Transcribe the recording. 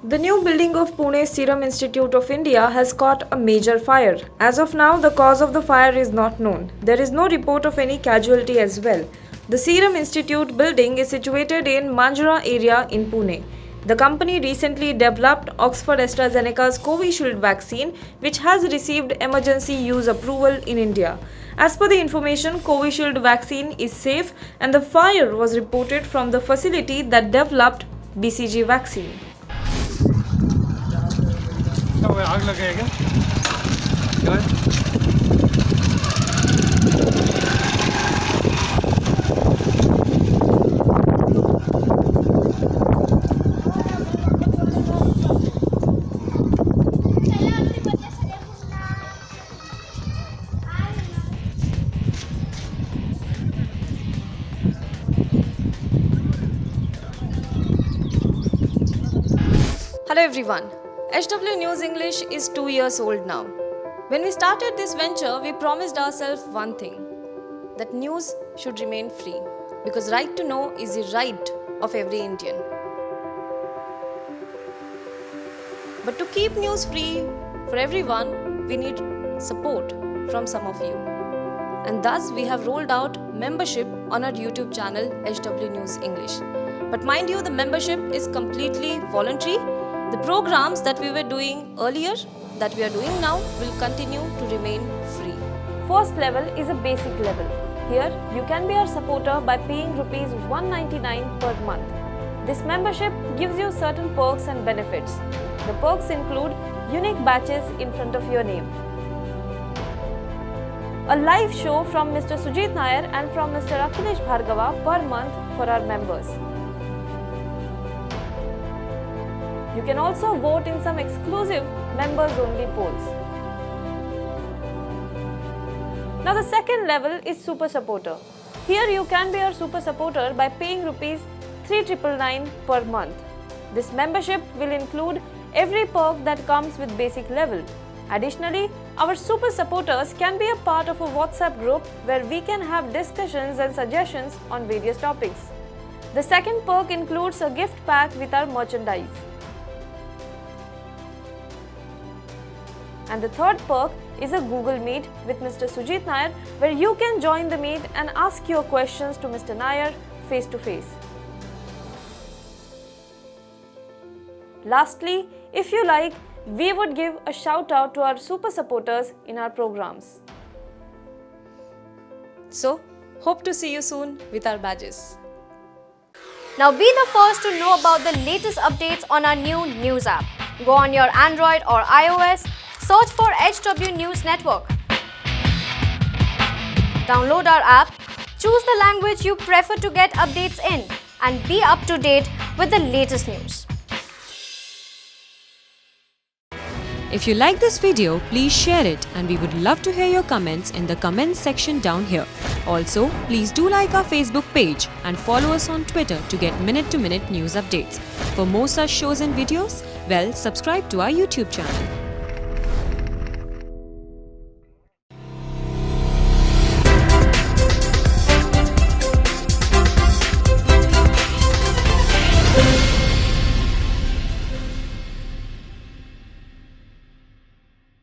The new building of Pune Serum Institute of India has caught a major fire. As of now, the cause of the fire is not known. There is no report of any casualty as well. The Serum Institute building is situated in Manjra area in Pune. The company recently developed Oxford AstraZeneca's Covishield vaccine, which has received emergency use approval in India. As per the information, Covishield vaccine is safe and the fire was reported from the facility that developed BCG vaccine. आग लग गया क्या? Hello everyone. HW News English is 2 years old now. When we started this venture, we promised ourselves one thing, that news should remain free, because right to know is the right of every Indian. But to keep news free for everyone, we need support from some of you. And thus we have rolled out membership on our YouTube channel HW News English. But mind you, the membership is completely voluntary. The programs that we were doing earlier, that we are doing now, will continue to remain free. First level is a basic level. Here, you can be our supporter by paying Rs 199 per month. This membership gives you certain perks and benefits. The perks include unique badges in front of your name, a live show from Mr. Sujit Nair and from Mr. Akhilesh Bhargava per month for our members. You can also vote in some exclusive members-only polls. Now the second level is Super Supporter. Here you can be our Super Supporter by paying Rs 3,999 per month. This membership will include every perk that comes with basic level. Additionally, our Super Supporters can be a part of a WhatsApp group where we can have discussions and suggestions on various topics. The second perk includes a gift pack with our merchandise. And the third perk is a Google Meet with Mr. Sujit Nair, where you can join the meet and ask your questions to Mr. Nair face to face. Lastly, if you like, we would give a shout out to our super supporters in our programs. So, hope to see you soon with our badges. Now be the first to know about the latest updates on our new news app. Go on your Android or iOS, search for HW News Network. Download our app, choose the language you prefer to get updates in, and be up to date with the latest news. If you like this video, please share it, and we would love to hear your comments in the comments section down here. Also, please do like our Facebook page and follow us on Twitter to get minute-to-minute news updates. For more such shows and videos, well, subscribe to our YouTube channel.